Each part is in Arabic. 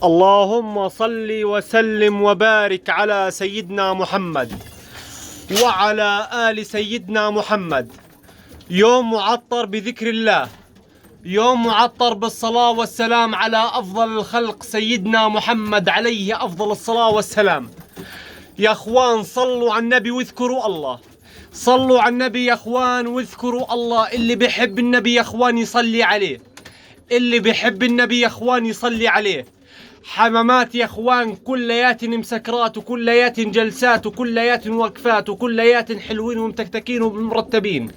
اللهم صل وسلم وبارك على سيدنا محمد وعلى آل سيدنا محمد. يوم معطر بذكر الله، يوم معطر بالصلاة والسلام على أفضل الخلق سيدنا محمد عليه أفضل الصلاة والسلام. يا أخوان صلوا على النبي واذكروا الله، صلوا على النبي يا أخوان واذكروا الله. اللي بيحب النبي يا أخوان يصلي عليه، اللي بيحب النبي يا أخوان يصلي عليه. حمامات يا أخوان كليات مسكرات وكليات جلسات وكليات وقفات وكليات حلوين ومتكتكين ومرتبين.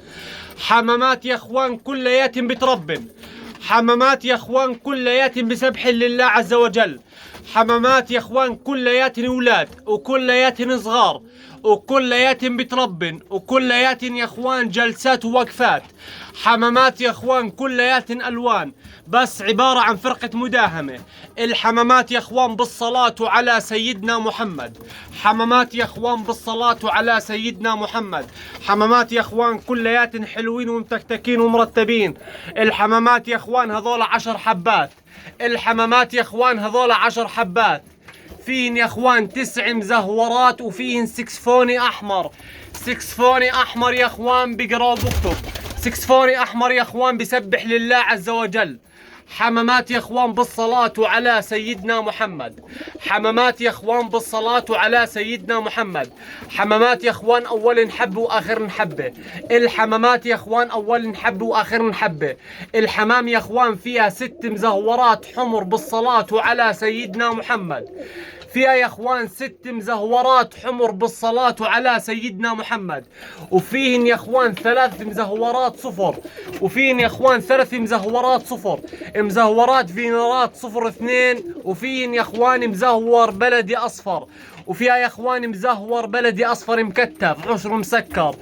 حمامات يا أخوان كليات بتربن، حمامات يا أخوان كليات بسبح لله عز وجل. حمامات يا أخوان كليات أولاد وكليات صغار وكليات بتربن وكليات يا أخوان جلسات ووقفات. حمامات يا أخوان كليات ألوان، بس عبارة عن فرقة مداهمة. الحمامات يا أخوان بالصلاة على سيدنا محمد، حمامات يا أخوان بالصلاة على سيدنا محمد. حمامات يا أخوان كليات حلوين ومتكتكين ومرتبين. الحمامات يا أخوان هذول 10 حبات، الحمامات يا أخوان هذول 10 حبات. فيهن يا أخوان 9 مزهورات وفيهن سكسفوني أحمر. سكسفوني أحمر يا أخوان بقرا وبكتب، سكسفوني أحمر يا أخوان بسبح لله عز وجل. حمامات يا أخوان بالصلاة على سيدنا محمد، حمامات يا أخوان بالصلاة على سيدنا محمد. حمامات يا أخوان أول نحبة وآخر نحبة. الحمامات يا أخوان أول نحبة وآخر نحبة. الحمام يا أخوان فيها 6 مزهورات حمر بالصلاة على سيدنا محمد. فيها يا اخوان 6 مزهورات حمر بالصلاة على سيدنا محمد. وفيهن يا اخوان 3 مزهورات صفر، وفيهن يا اخوان 3 مزهورات صفر، مزهورات فينرات 0-2. وفيهن يا اخوان مزهور بلدي اصفر، وفيها يا اخوان مزهور بلدي اصفر مكتف عشر مسكر.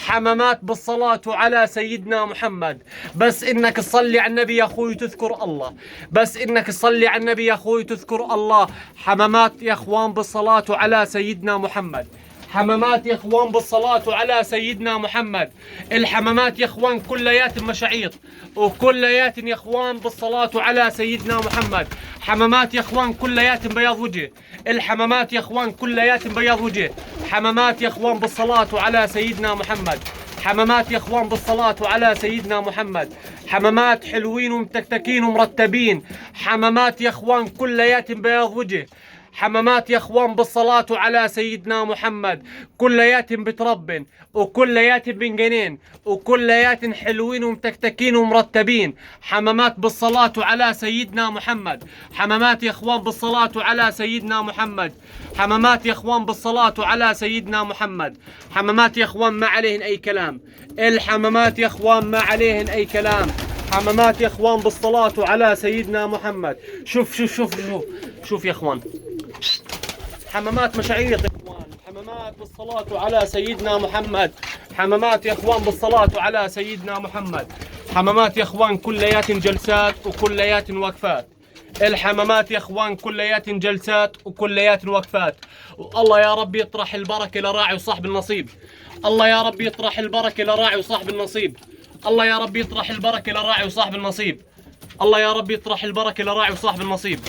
حمامات بالصلاة على سيدنا محمد. بس انك تصلي على النبي يا اخوي تذكر الله، بس انك تصلي على النبي يا اخوي تذكر الله. حمامات يا اخوان بالصلاة على سيدنا محمد، حمامات يا اخوان بالصلاة على سيدنا محمد. الحمامات يا اخوان كليات مشاعيط وكليات يا اخوان بالصلاة على سيدنا محمد. حمامات يا اخوان كليات بياض وجه، الحمامات يا اخوان كليات بياض وجه. حمامات يا اخوان بالصلاة على سيدنا محمد، حمامات يا اخوان بالصلاة على سيدنا محمد. حمامات حلوين ومتكتكين ومرتبين. حمامات يا اخوان كليات بياض وجه. حمامات يا اخوان بالصلاة على سيدنا محمد كليات بتربن وكليات بنجنين وكليات حلوين ومتكتكين ومرتبين. حمامات بالصلاة على سيدنا محمد، حمامات يا اخوان بالصلاة على سيدنا محمد. حمامات يا اخوان بالصلاة على سيدنا محمد. حمامات يا اخوان ما عليهن اي كلام، الحمامات يا اخوان ما عليهن اي كلام. حمامات يا اخوان بالصلاة على سيدنا محمد. شوف شوف شوف شوف شوف يا اخوان، حمامات مشاعيط يا اخوان، حمامات بالصلاة على سيدنا محمد. حمامات يا اخوان بالصلاة على سيدنا محمد. حمامات يا اخوان كليات جلسات وكليات وقفات. الحمامات يا اخوان كليات جلسات وكليات وقفات. والله يا رب يطرح البركة لراعي وصاحب النصيب، الله يا رب يطرح البركة لراعي وصاحب النصيب، الله يا رب يطرح البركة لراعي وصاحب النصيب، الله يا رب يطرح البركة لراعي وصاحب النصيب.